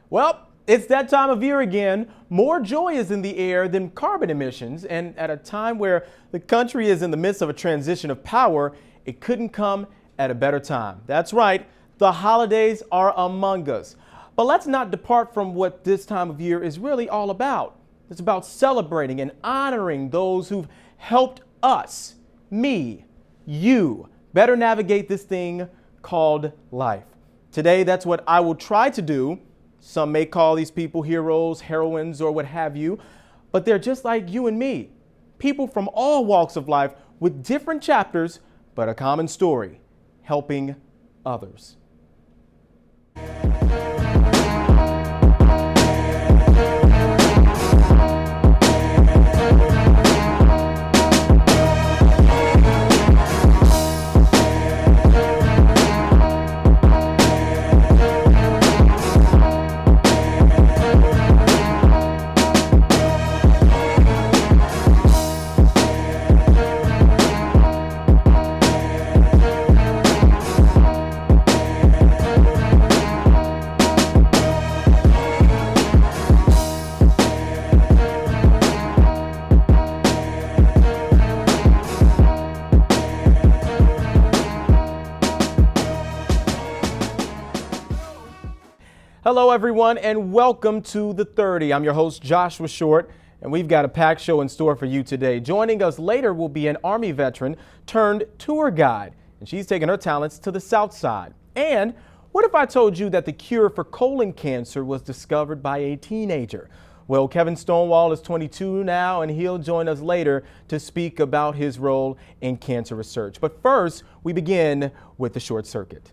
Well, it's that time of year again. More joy is in the air than carbon emissions, and at a time where the country is in the midst of a transition of power, it couldn't come at a better time. That's right, the holidays are among us. But let's not depart from what this time of year is really all about. It's about celebrating and honoring those who've helped us, me, you, better navigate this thing called life. Today, that's what I will try to do. Some may call these people heroes, heroines, or what have you, but they're just like you and me. People from all walks of life with different chapters, but a common story, helping others. Hello, everyone, and welcome to The 30. I'm your host, Joshua Short, and we've got a packed show in store for you today. Joining us later will be an Army veteran turned tour guide, and she's taking her talents to the South Side. And what if I told you that the cure for colon cancer was discovered by a teenager? Well, Kevin Stonewall is 22 now, and he'll join us later to speak about his role in cancer research. But first, we begin with the short circuit.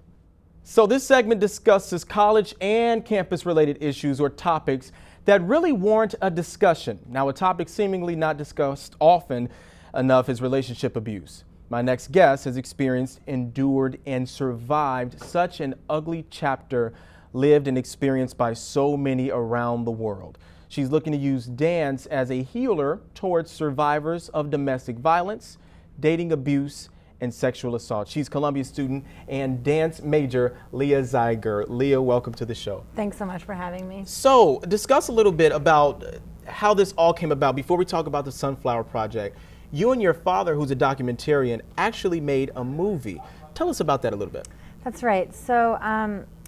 So this segment discusses college and campus-related issues or topics that really warrant a discussion. Now, a topic seemingly not discussed often enough is relationship abuse. My next guest has experienced, endured, and survived such an ugly chapter lived and experienced by so many around the world. She's looking to use dance as a healer towards survivors of domestic violence, dating abuse, and sexual assault. She's Columbia student and dance major Leah Zeiger. Leah, welcome to the show. Thanks so much for having me. So, discuss a little bit about how this all came about. Before we talk about the Sunflower Project, you and your father, who's a documentarian, actually made a movie. Tell us about that a little bit. That's right. So,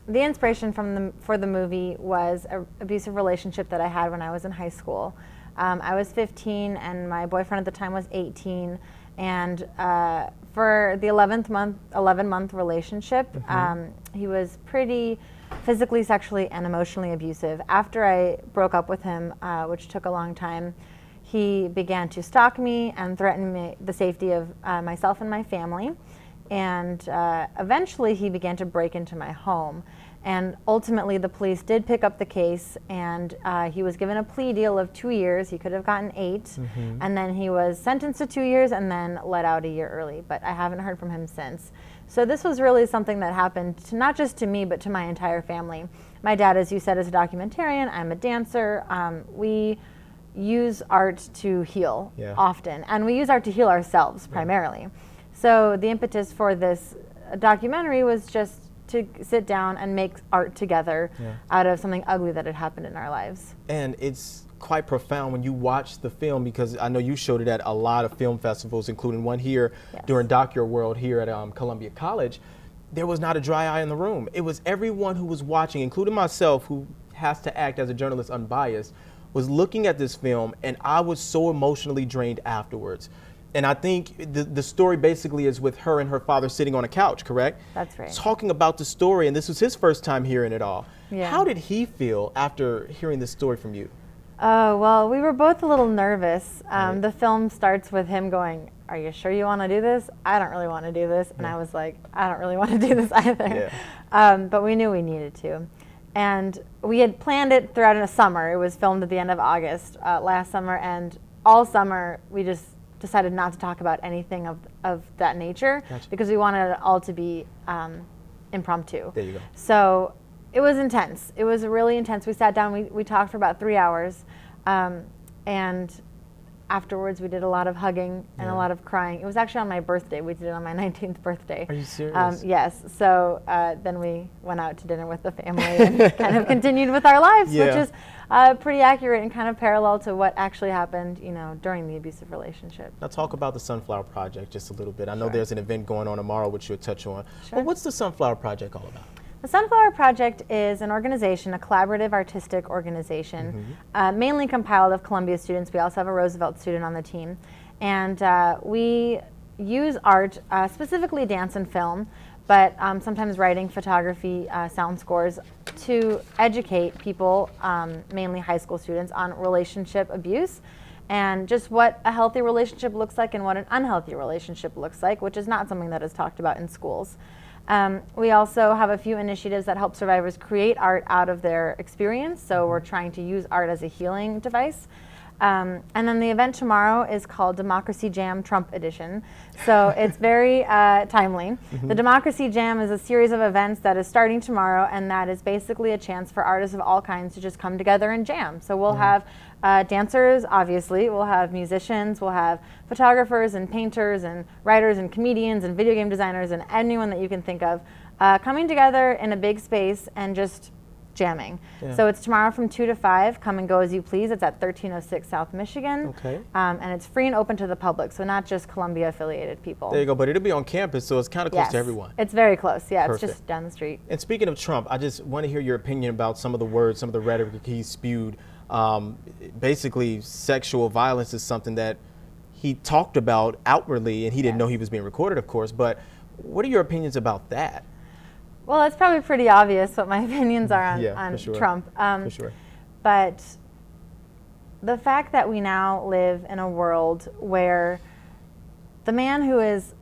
the inspiration for the movie was an abusive relationship that I had when I was in high school. I was 15 and my boyfriend at the time was 18. And for the 11-month relationship, he was pretty physically, sexually, and emotionally abusive. After I broke up with him, which took a long time, he began to stalk me and threaten the safety of myself and my family. And eventually he began to break into my home. And ultimately the police did pick up the case, and he was given a plea deal of 2 years. He could have gotten 8, and then he was sentenced to 2 years and then let out a year early, but I haven't heard from him since. So this was really something that happened to, not just to me, but to my entire family. My dad, as you said, is a documentarian. I'm a dancer. We use art to heal often, and we use art to heal ourselves primarily. So the impetus for this documentary was just to sit down and make art together out of something ugly that had happened in our lives. And it's quite profound when you watch the film, because I know you showed it at a lot of film festivals, including one here during Doc Your World here at Columbia College. There was not a dry eye in the room. It was everyone who was watching, including myself, who has to act as a journalist unbiased, was looking at this film, and I was so emotionally drained afterwards. And I think the story basically is with her and her father sitting on a couch, correct? That's right. Talking about the story, and this was his first time hearing it all. Yeah. How did he feel after hearing this story from you? Oh, well, we were both a little nervous. The film starts with him going, "Are you sure you want to do this?" "I don't really want to do this." And I was like, "I don't really want to do this either." But we knew we needed to. And we had planned it throughout the summer. It was filmed at the end of August last summer, and all summer we just decided not to talk about anything of that nature because we wanted it all to be impromptu. There you go. So it was intense. It was really intense. We sat down, we talked for about 3 hours, and afterwards we did a lot of hugging and a lot of crying. It was actually on my birthday. We did it on my 19th birthday. Are you serious? Yes. So then we went out to dinner with the family and kind of continued with our lives, which is pretty accurate and kind of parallel to what actually happened, you know, during the abusive relationship. Now talk about the Sunflower Project just a little bit. I know there's an event going on tomorrow which you'll touch on. But what's the Sunflower Project all about? The Sunflower Project is an organization, a collaborative artistic organization, mainly compiled of Columbia students. We also have a Roosevelt student on the team. And we use art, specifically dance and film, but sometimes writing, photography, sound scores, to educate people, mainly high school students, on relationship abuse and just what a healthy relationship looks like and what an unhealthy relationship looks like, which is not something that is talked about in schools. We also have a few initiatives that help survivors create art out of their experience, so we're trying to use art as a healing device. And then the event tomorrow is called Democracy Jam Trump Edition, so it's very timely. The Democracy Jam is a series of events that is starting tomorrow, and that is basically a chance for artists of all kinds to just come together and jam. So we'll have dancers, obviously, we'll have musicians, we'll have photographers and painters and writers and comedians and video game designers and anyone that you can think of coming together in a big space and just jamming. So it's tomorrow from 2 to 5. Come and go as you please. It's at 1306 South Michigan. And it's free and open to the public, so not just Columbia affiliated people. There you go, but it'll be on campus, so it's kind of close to everyone. It's very close, yeah. Perfect. It's just down the street. And speaking of Trump, I just want to hear your opinion about some of the words, some of the rhetoric he spewed. Basically, sexual violence is something that he talked about outwardly, and he didn't know he was being recorded, of course, but what are your opinions about that? Well, it's probably pretty obvious what my opinions are on Trump. For sure. But the fact that we now live in a world where the man who is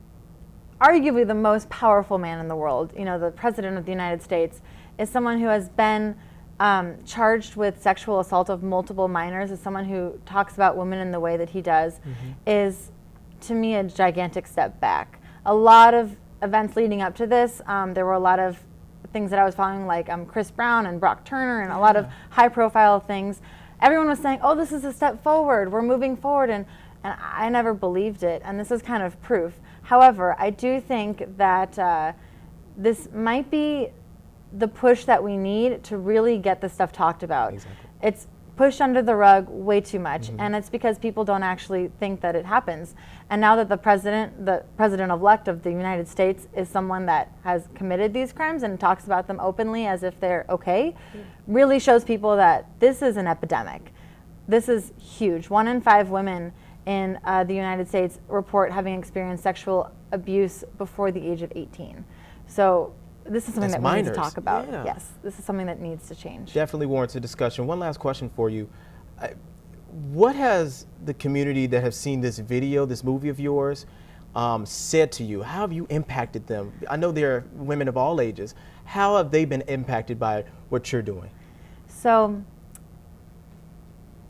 arguably the most powerful man in the world, you know, the President of the United States, is someone who has been charged with sexual assault of multiple minors, is someone who talks about women in the way that he does, is, to me, a gigantic step back. A lot of events leading up to this, there were a lot of things that I was following, like Chris Brown and Brock Turner and a lot of high-profile things. Everyone was saying, oh, this is a step forward, we're moving forward, and I never believed it, and this is kind of proof. However, I do think that this might be the push that we need to really get this stuff talked about. It's pushed under the rug way too much, and it's because people don't actually think that it happens. And now that the president-elect of the United States is someone that has committed these crimes and talks about them openly as if they're okay, really shows people that this is an epidemic. This is huge. 1 in 5 women in the United States report having experienced sexual abuse before the age of 18. So this is something that we need to talk about. Yes, this is something that needs to change. Definitely warrants a discussion. One last question for you. What has the community that have seen this video, this movie of yours, said to you? How have you impacted them? I know there are women of all ages. How have they been impacted by what you're doing? So,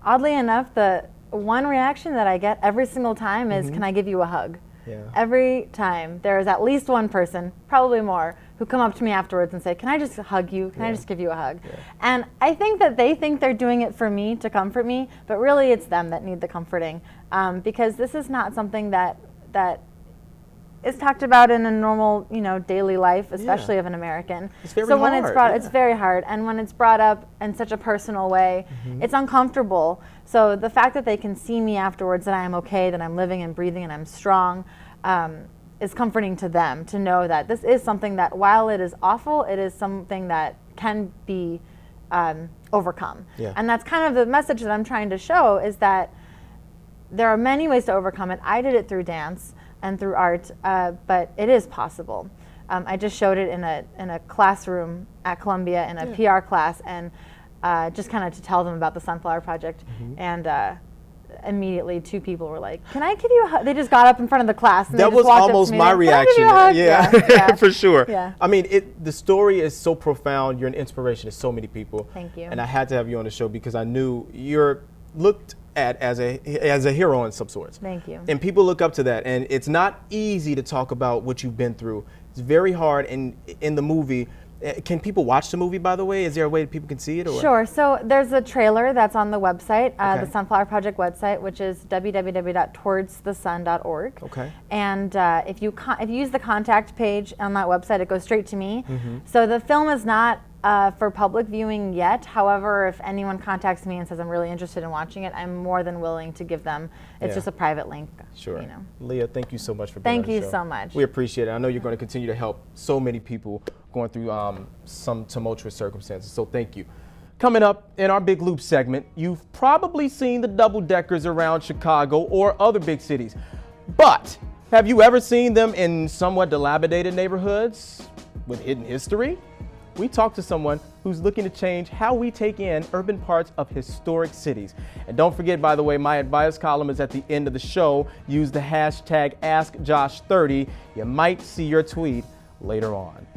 oddly enough, the one reaction that I get every single time is, can I give you a hug? Every time there is at least one person, probably more, who come up to me afterwards and say, can I just hug you? Can I just give you a hug? And I think that they think they're doing it for me, to comfort me, but really it's them that need the comforting, because this is not something that is talked about in a normal, you know, daily life, especially of an American. It's very so when hard. it's brought, it's very hard, and when it's brought up in such a personal way, it's uncomfortable. So the fact that they can see me afterwards, that I am okay, that I'm living and breathing and I'm strong, is comforting to them, to know that this is something that, while it is awful, it is something that can be overcome. And that's kind of the message that I'm trying to show, is that there are many ways to overcome it. I did it through dance and through art, but it is possible. I just showed it in a classroom at Columbia in a PR class, and just kind of to tell them about the Sunflower Project. And immediately 2 people were like, can I give you a hug? They just got up in front of the class. And that was almost my reaction. For sure. I mean, the story is so profound. You're an inspiration to so many people. Thank you. And I had to have you on the show because I knew you're looked at as a hero in some sorts. Thank you. And people look up to that. And it's not easy to talk about what you've been through. It's very hard. And in the movie, Can people watch the movie, by the way? Is there a way that people can see it? Or? Sure. So there's a trailer that's on the website, Okay. the Sunflower Project website, which is www.towardsthesun.org. Okay. And if you use the contact page on that website, it goes straight to me. Mm-hmm. So the film is not for public viewing yet. However, if anyone contacts me and says I'm really interested in watching it, I'm more than willing to give them. It's just a private link. Sure. You know. Leah, thank you so much for being on the show. Thank you so much. We appreciate it. I know you're going to continue to help so many people going through some tumultuous circumstances. So thank you. Coming up in our Big Loop segment, you've probably seen the double-deckers around Chicago or other big cities. But have you ever seen them in somewhat dilapidated neighborhoods with hidden history? We talked to someone who's looking to change how we take in urban parts of historic cities. And don't forget, by the way, my advice column is at the end of the show. Use the hashtag AskJosh30. You might see your tweet later on.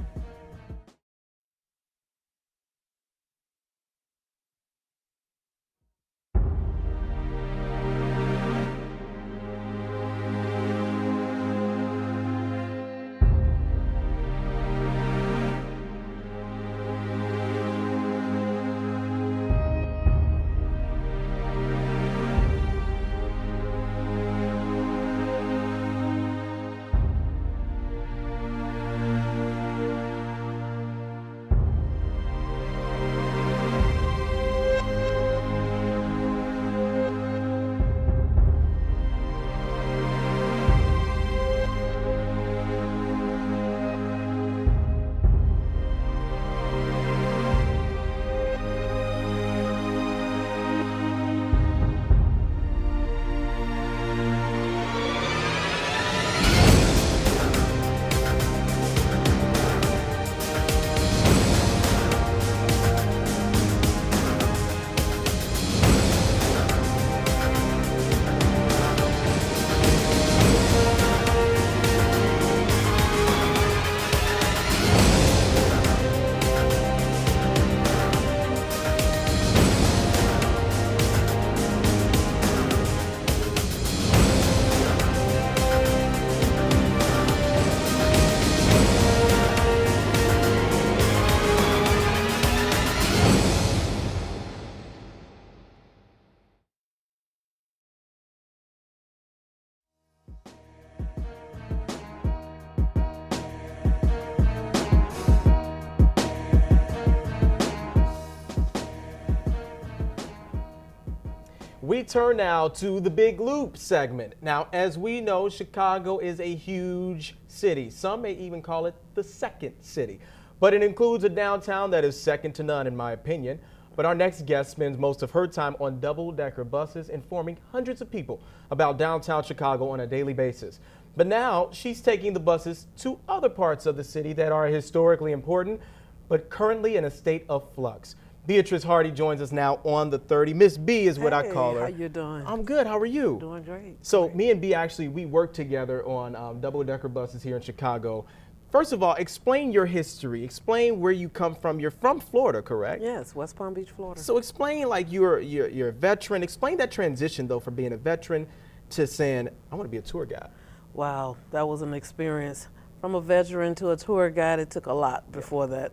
We turn now to the Big Loop segment. Now, as we know, Chicago is a huge city. Some may even call it the second city. But it includes a downtown that is second to none, in my opinion. But our next guest spends most of her time on double-decker buses, informing hundreds of people about downtown Chicago on a daily basis. But now she's taking the buses to other parts of the city that are historically important, but currently in a state of flux. Beatrice Hardy joins us now on the 30. Miss B is what I call her. How you doing? I'm good. How are you? Doing great. So me and B actually, we work together on double-decker buses here in Chicago. First of all, explain your history. Explain where you come from. You're from Florida, correct? Yes, West Palm Beach, Florida. So explain, like, you're a veteran. Explain that transition, though, from being a veteran to saying, I want to be a tour guide. Wow, that was an experience. From a veteran to a tour guide, it took a lot before that.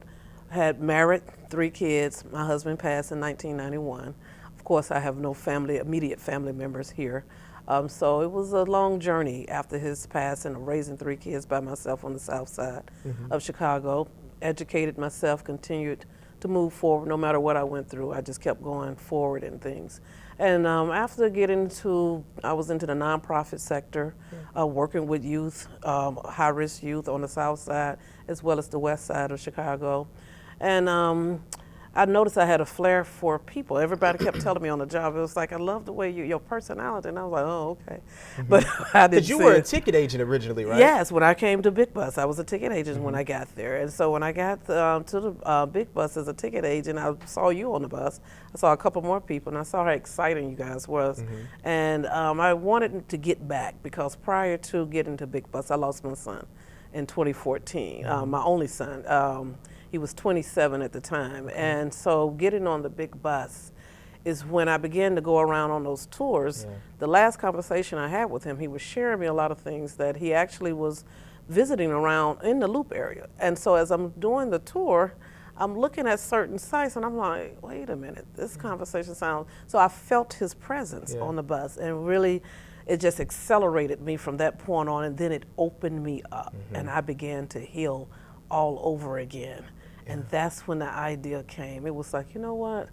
I had married, 3 kids. My husband passed in 1991. Of course, I have no family, immediate family members here. So it was a long journey after his passing, raising 3 kids by myself on the south side of Chicago. Educated myself, continued to move forward no matter what I went through. I just kept going forward in things. And after getting to, I was into the nonprofit sector, working with youth, high-risk youth on the south side, as well as the west side of Chicago. And I noticed I had a flair for people. Everybody kept telling me on the job, it was like, I love the way your personality. And I was like, oh, okay. But I didn't. Because you were a ticket agent originally, right? Yes, when I came to Big Bus, I was a ticket agent when I got there. And so when I got to the Big Bus as a ticket agent, I saw you on the bus. I saw a couple more people, and I saw how exciting you guys was. And I wanted to get back because prior to getting to Big Bus, I lost my son in 2014, my only son. He was 27 at the time. And so getting on the Big Bus is when I began to go around on those tours. The last conversation I had with him, he was sharing me a lot of things that he actually was visiting around in the Loop area. And so as I'm doing the tour, I'm looking at certain sites and I'm like, wait a minute, this conversation sounds, so I felt his presence on the bus, and really it just accelerated me from that point on, and then it opened me up and I began to heal all over again. And that's when the idea came. It was like, you know what?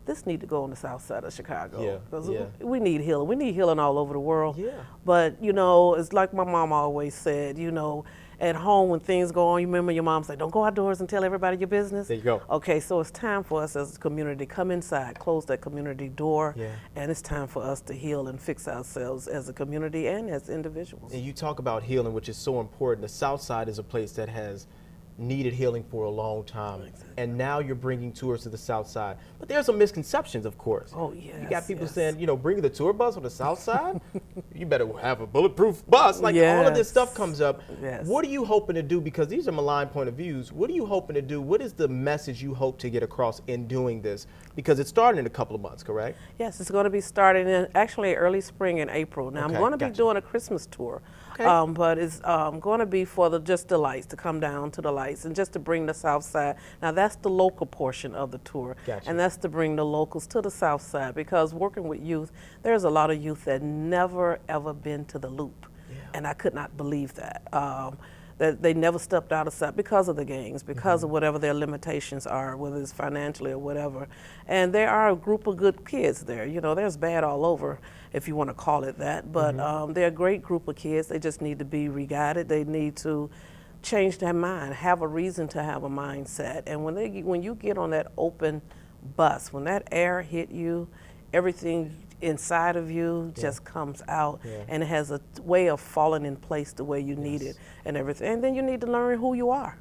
This need to go on the south side of Chicago, because we need healing. We need healing all over the world. But you know, it's like my mom always said, you know, at home when things go on, you remember your mom said, don't go outdoors and tell everybody your business. There you go. Okay, so it's time for us as a community to come inside, close that community door, and it's time for us to heal and fix ourselves as a community and as individuals. And you talk about healing, which is so important. The south side is a place that has needed healing for a long time, and now you're bringing tours to the south side. But there's some misconceptions, of course. Oh, yes. You got people saying, you know, bringing the tour bus on the south side, you better have a bulletproof bus. Like all of this stuff comes up. What are you hoping to do? Because these are malign point of views. What are you hoping to do? What is the message you hope to get across in doing this? Because it's starting in a couple of months, correct? Yes, it's going to be starting in actually early spring in April. Now I'm going to be doing a Christmas tour, but it's going to be for just the lights, to come down to the lights and just to bring the south side. Now that's the local portion of the tour, and that's to bring the locals to the south side, because working with youth, there's a lot of youth that never ever been to the Loop, and I could not believe that. That they never stepped out of sight because of the gangs, because of whatever their limitations are, whether it's financially or whatever. And there are a group of good kids there. You know, there's bad all over, if you want to call it that, but they're a great group of kids. They just need to be re-guided. They need to change their mind, have a reason to have a mindset. And when you get on that open bus, when that air hit you, everything inside of you just comes out, and it has a way of falling in place the way you need it and everything. And then you need to learn who you are.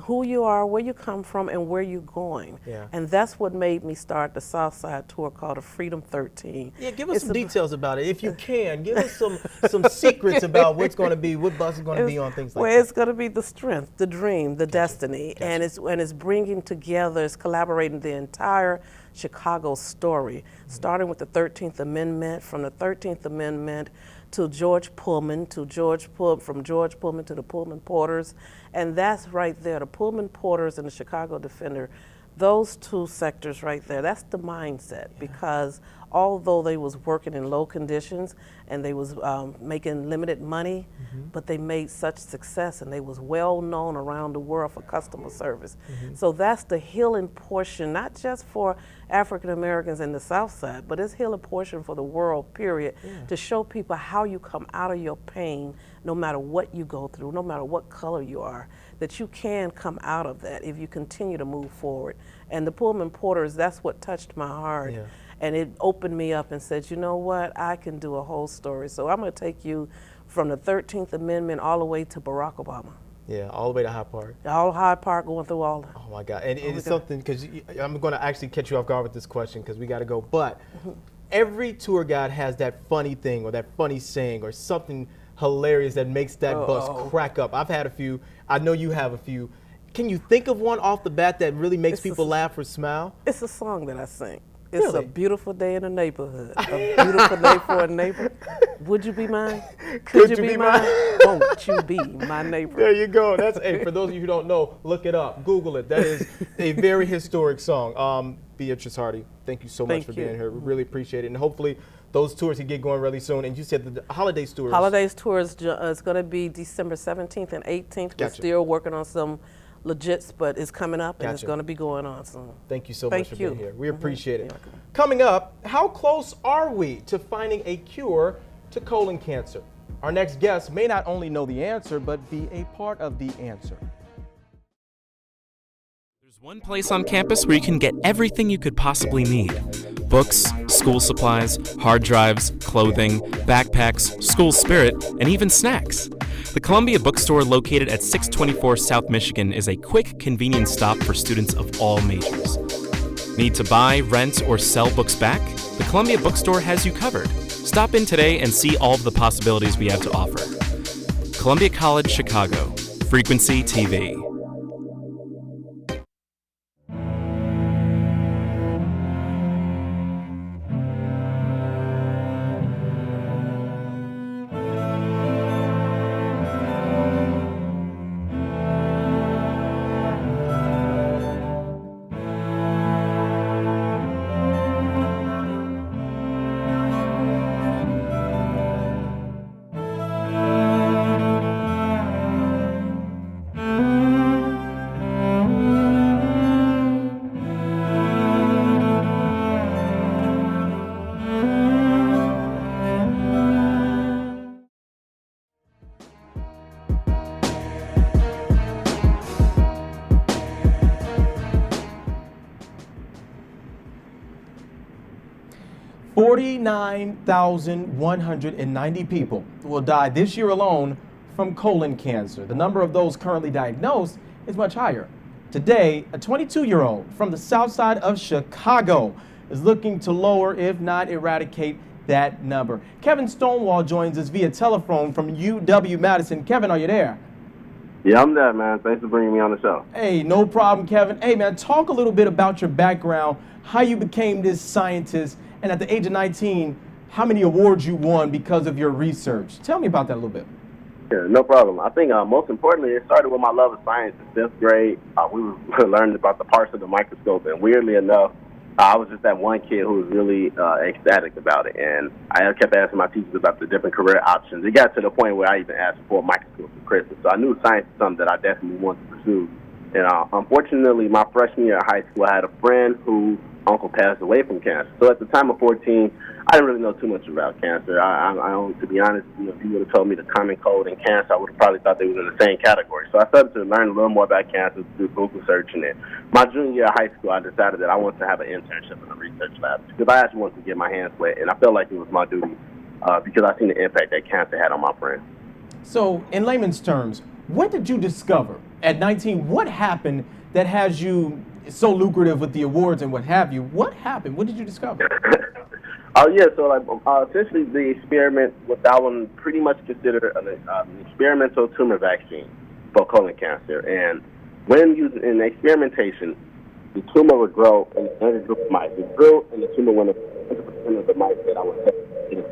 Who you are, where you come from, and where you're going. And that's what made me start the Southside tour called the Freedom 13. Yeah, give us some details about it, if you can. Give us some secrets about what's going to be, what bus is going to be on, things like that. Well, it's going to be the strength, the dream, the destiny, and it's bringing together, it's collaborating the entire Chicago story, starting with the 13th Amendment, from the 13th Amendment to George Pullman, from George Pullman to the Pullman Porters. And that's right there, the Pullman Porters and the Chicago Defender, those two sectors right there, that's the mindset, because although they was working in low conditions and they was making limited money, but they made such success, and they was well known around the world for customer service. So that's the healing portion, not just for African Americans in the South Side, but it's healing portion for the world, period, to show people how you come out of your pain, no matter what you go through, no matter what color you are, that you can come out of that if you continue to move forward. And the Pullman Porters, that's what touched my heart. And it opened me up and said, you know what, I can do a whole story. So I'm going to take you from the 13th Amendment all the way to Barack Obama. Yeah, all the way to Hyde Park. All Hyde Park, going through all that. Oh my God, and it's something, because I'm going to actually catch you off guard with this question, because we got to go, but every tour guide has that funny thing or that funny saying or something hilarious that makes that bus crack up. I've had a few, I know you have a few. Can you think of one off the bat that really makes people laugh or smile? It's a song that I sing. It's a beautiful day in the neighborhood. A beautiful day for a neighbor. Would you be mine? Could you be mine? Won't you be my neighbor? There you go. That's for those of you who don't know, look it up. Google it. That is a very historic song. Beatrice Hardy, thank you so much for being here. We really appreciate it. And hopefully those tours can get going really soon. And you said the Holidays tours. Holidays tours is going to be December 17th and 18th. We're still working on some legits, but it's coming up and it's going to be going on soon. Thank you so much for being here. We appreciate it. Coming up, how close are we to finding a cure to colon cancer? Our next guest may not only know the answer, but be a part of the answer. There's one place on campus where you can get everything you could possibly need. Books, school supplies, hard drives, clothing, backpacks, school spirit, and even snacks. The Columbia Bookstore, located at 624 South Michigan, is a quick, convenient stop for students of all majors. Need to buy, rent, or sell books back? The Columbia Bookstore has you covered. Stop in today and see all of the possibilities we have to offer. Columbia College, Chicago. Frequency TV. 49,190 people will die this year alone from colon cancer. The number of those currently diagnosed is much higher. Today, a 22-year-old from the south side of Chicago is looking to lower, if not eradicate, that number. Kevin Stonewall joins us via telephone from UW-Madison. Kevin, are you there? Yeah, I'm there, man. Thanks for bringing me on the show. Hey, no problem, Kevin. Hey, man, talk a little bit about your background, how you became this scientist, and at the age of 19, how many awards you won because of your research. Tell me about that a little bit. Yeah, no problem. I think most importantly, it started with my love of science in 5th grade. We were learning about the parts of the microscope, and weirdly enough, I was just that one kid who was really ecstatic about it, and I kept asking my teachers about the different career options. It got to the point where I even asked for a microscope for Christmas, so I knew science was something that I definitely wanted to pursue. And unfortunately, my freshman year of high school, I had a friend whose uncle passed away from cancer. So at the time of 14, I didn't really know too much about cancer. I to be honest, if you would have told me the common cold and cancer, I would have probably thought they were in the same category. So I started to learn a little more about cancer through Google searching it. My junior year of high school, I decided that I wanted to have an internship in a research lab because I actually wanted to get my hands wet, and I felt like it was my duty because I seen the impact that cancer had on my friends. So, in layman's terms, what did you discover at 19? What happened that has you so lucrative with the awards and what have you? What happened? What did you discover? Essentially the experiment was that one pretty much considered an experimental tumor vaccine for colon cancer. And when using in experimentation, the tumor would grow in another group of mice. It grew, and the tumor went up 100% of the mice that I was testing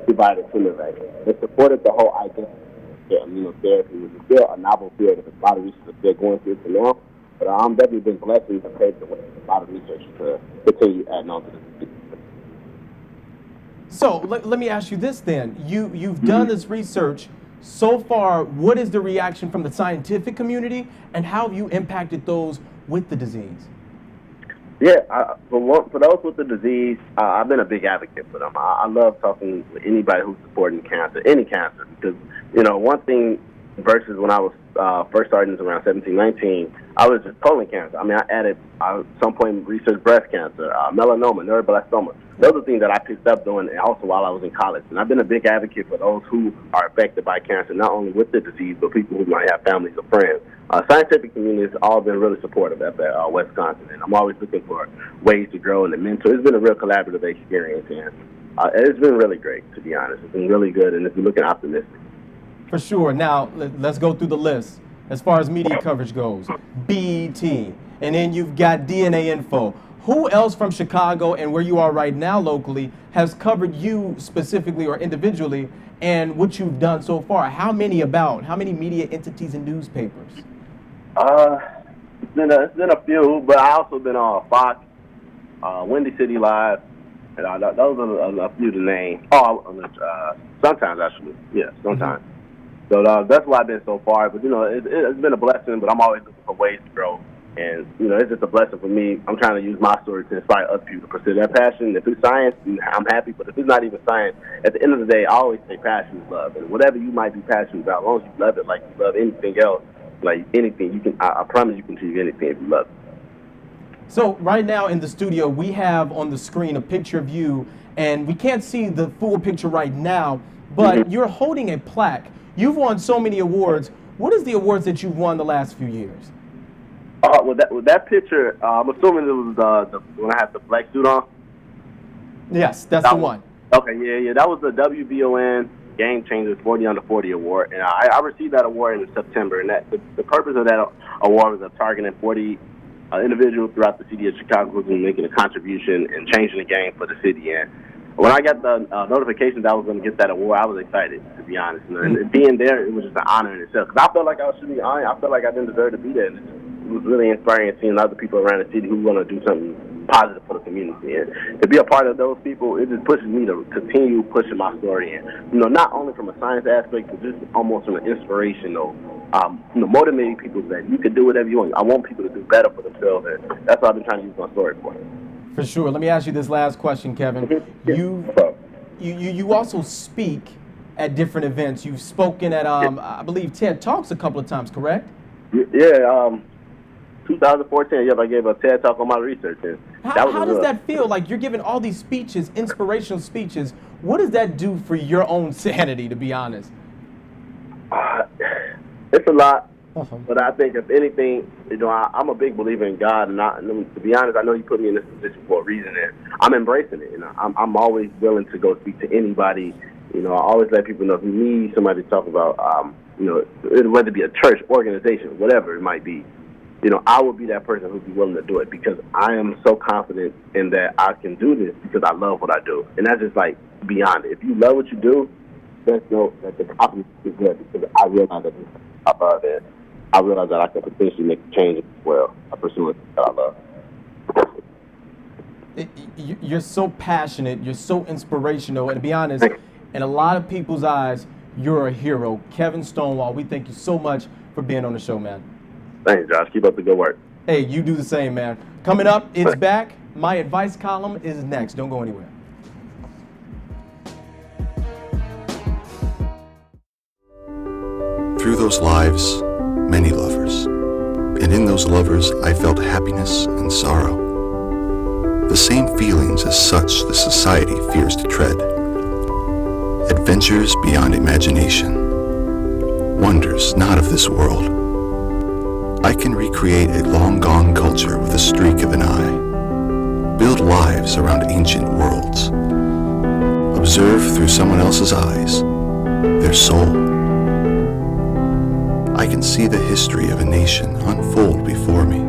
to buy the tumor vaccine. It supported the whole idea of immunotherapy, which is still a novel field that a lot of research is still going through to now. But I'm definitely been blessed and prepared to with a lot of research to continue adding on to this. So let me ask you this then. You've done this research. So far, what is the reaction from the scientific community, and how have you impacted those with the disease? Yeah, for those with the disease, I've been a big advocate for them. I love talking with anybody who's supporting cancer, any cancer, because, one thing versus when I was first starting this around 17, 19, I was just colon cancer. I mean, I added at some point researched breast cancer, melanoma, neuroblastoma. Those are things that I picked up doing, and also while I was in college. And I've been a big advocate for those who are affected by cancer, not only with the disease, but people who might have families or friends. Scientific community has all been really supportive at Wisconsin, and I'm always looking for ways to grow and to mentor. It's been a real collaborative experience, and it's been really great, to be honest. It's been really good, and it's been looking optimistic. For sure. Now, let's go through the list. As far as media coverage goes, BET, and then you've got DNA Info. Who else from Chicago and where you are right now locally has covered you specifically or individually, and what you've done so far? How many media entities and newspapers? It's been a few, but I also been on Fox, Windy City Live, and those are a few to name. Sometimes actually, yeah, sometimes. Mm-hmm. So that's what I've been so far. But it's been a blessing. But I'm always looking for ways to grow, and it's just a blessing for me. I'm trying to use my story to inspire other people to pursue their passion. If it's science, I'm happy. But if it's not even science, at the end of the day, I always say passion is love, and whatever you might be passionate about, as long as you love it like you love anything else. Like anything, you can. I promise you can achieve anything if you love it. So right now in the studio, we have on the screen a picture of you, and we can't see the full picture right now, but mm-hmm. You're holding a plaque. You've won so many awards. What is the awards that you've won the last few years? With that picture, I'm assuming it was the when I had the black suit on. Yes, that's the one. Okay, yeah, that was the WBON Game Changers 40 Under 40 award, and I received that award in September. And the purpose of that award was of targeting 40 individuals throughout the city of Chicago who've been making a contribution and changing the game for the city. And when I got the notification that I was going to get that award, I was excited, to be honest. And being there, it was just an honor in itself. Because I felt like I should be honored. I felt like I didn't deserve to be there. And it was really inspiring seeing other people around the city who want to do something positive for the community. And to be a part of those people, it just pushes me to continue pushing my story. And, not only from a science aspect, but just almost from an inspirational, motivating people that you can do whatever you want. I want people to do better for themselves. And that's what I've been trying to use my story for. For sure. Let me ask you this last question, Kevin. You also speak at different events. You've spoken at, I believe, TED Talks a couple of times, correct? Yeah. 2014. Yep, I gave a TED talk on my research. And How does that feel? Like, you're giving all these speeches, inspirational speeches. What does that do for your own sanity, to be honest? It's a lot. Uh-huh. But I think if anything, I'm a big believer in God, and to be honest, I know He put me in this position for a reason, and I'm embracing it. I'm always willing to go speak to anybody. I always let people know if you need somebody to talk about, whether it be a church, organization, whatever it might be, I would be that person who'd be willing to do it because I am so confident in that I can do this because I love what I do, and that's just like beyond it. If you love what you do, just know that the confidence is good because I realize that I love it. I realize that I can potentially make a change as well. I pursue it that I love. You're so passionate. You're so inspirational. And to be honest, in a lot of people's eyes, you're a hero. Kevin Stonewall, we thank you so much for being on the show, man. Thanks, Josh. Keep up the good work. Hey, you do the same, man. Coming up, it's back. My advice column is next. Don't go anywhere. Through those lives, many lovers, and in those lovers I felt happiness and sorrow, the same feelings as such the society fears to tread. Adventures beyond imagination, wonders not of this world. I can recreate a long-gone culture with a streak of an eye, build lives around ancient worlds, observe through someone else's eyes, their soul. I can see the history of a nation unfold before me,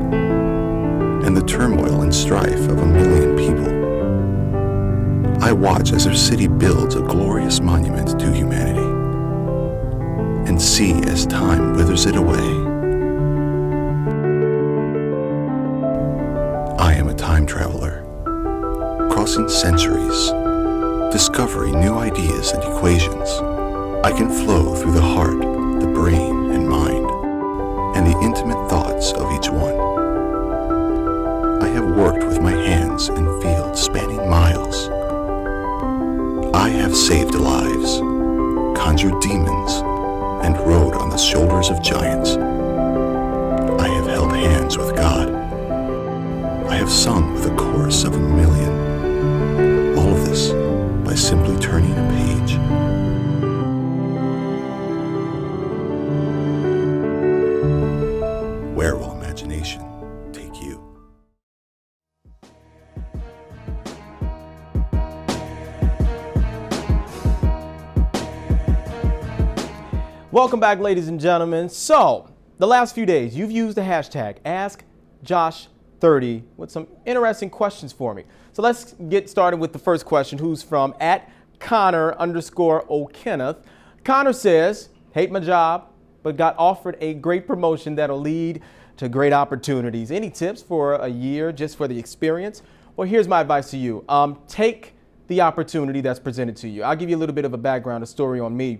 and the turmoil and strife of a million people. I watch as our city builds a glorious monument to humanity, and see as time withers it away. I am a time traveler, crossing centuries, discovering new ideas and equations. I can flow through the heart, the brain, and mind, and the intimate thoughts of each one. I have worked with my hands in fields spanning miles. I have saved lives, conjured demons, and rode on the shoulders of giants. I have held hands with God. I have sung with a chorus of a million. All of this by simply turning a page. Where will imagination take you? Welcome back, ladies and gentlemen. So, the last few days, you've used the hashtag AskJosh30 with some interesting questions for me. So let's get started with the first question, who's from @Connor_O'Kenneth. Connor says, hate my job, but got offered a great promotion that'll lead to great opportunities. Any tips for a year just for the experience? Well, here's my advice to you. Take the opportunity that's presented to you. I'll give you a little bit of a background, a story on me.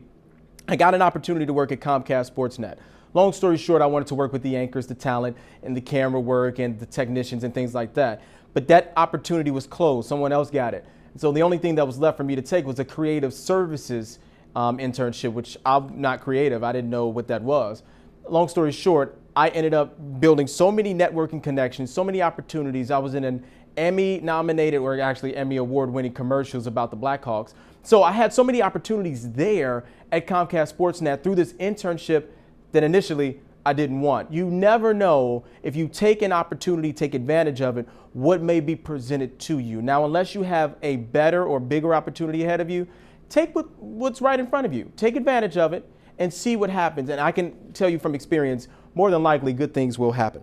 I got an opportunity to work at Comcast Sportsnet. Long story short, I wanted to work with the anchors, the talent, and the camera work, and the technicians and things like that. But that opportunity was closed. Someone else got it. And so the only thing that was left for me to take was a creative services internship, which I'm not creative. I didn't know what that was. Long story short, I ended up building so many networking connections, so many opportunities. I was in an Emmy-nominated, or actually Emmy award-winning commercials about the Blackhawks. So I had so many opportunities there at Comcast Sportsnet through this internship that initially I didn't want. You never know, if you take an opportunity, take advantage of it, what may be presented to you. Now, unless you have a better or bigger opportunity ahead of you, take what's right in front of you. Take advantage of it and see what happens. And I can tell you from experience, more than likely, good things will happen.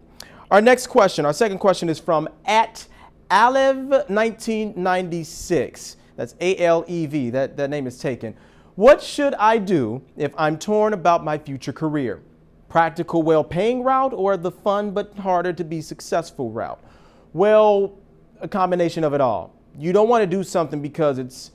Our next question, our second question is from @Alev1996. That's ALEV, that name is taken. What should I do if I'm torn about my future career? Practical, well-paying route, or the fun but harder to be successful route? Well, a combination of it all. You don't want to do something because it's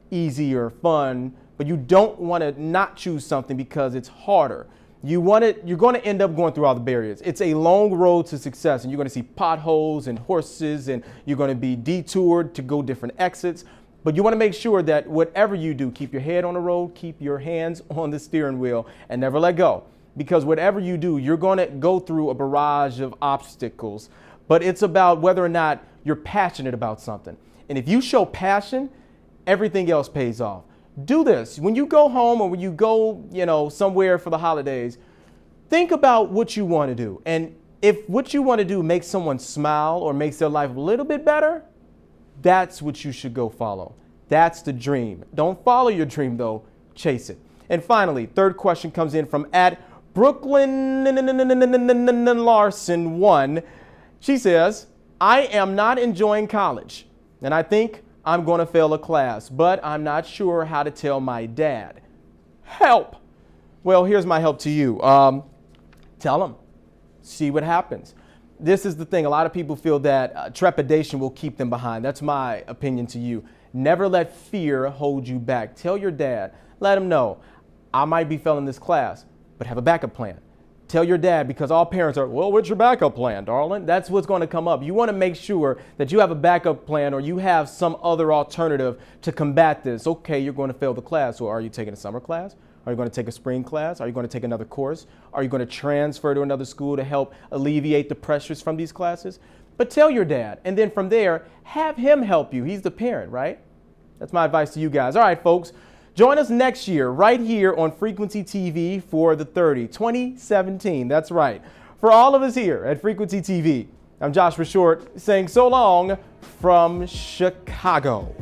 easy or fun, but you don't want to not choose something because it's harder. You're going to end up going through all the barriers. It's a long road to success, and you're going to see potholes and horses, and you're going to be detoured to go different exits. But you want to make sure that whatever you do, keep your head on the road, keep your hands on the steering wheel, and never let go. because whatever you do, you're going to go through a barrage of obstacles. But it's about whether or not you're passionate about something. And if you show passion, everything else pays off. Do this. When you go home or when you go, somewhere for the holidays, think about what you want to do. And if what you want to do makes someone smile or makes their life a little bit better, that's what you should go follow. That's the dream. Don't follow your dream, though. Chase it. And finally, third question comes in from @Brooklyn Larson 1. She says, I am not enjoying college, and I think I'm going to fail a class, but I'm not sure how to tell my dad. Help! Well, here's my help to you. Tell him. See what happens. This is the thing. A lot of people feel that trepidation will keep them behind. That's my opinion to you. Never let fear hold you back. Tell your dad. Let him know, I might be failing this class, but have a backup plan. Tell your dad, because all parents are, well, what's your backup plan, darling? That's what's going to come up. You want to make sure that you have a backup plan or you have some other alternative to combat this. Okay, you're going to fail the class. So are you taking a summer class? Are you going to take a spring class? Are you going to take another course? Are you going to transfer to another school to help alleviate the pressures from these classes? But tell your dad, and then from there, have him help you. He's the parent, right? That's my advice to you guys. All right, folks. Join us next year right here on Frequency TV for the 30, 2017. That's right. For all of us here at Frequency TV, I'm Joshua Short saying so long from Chicago.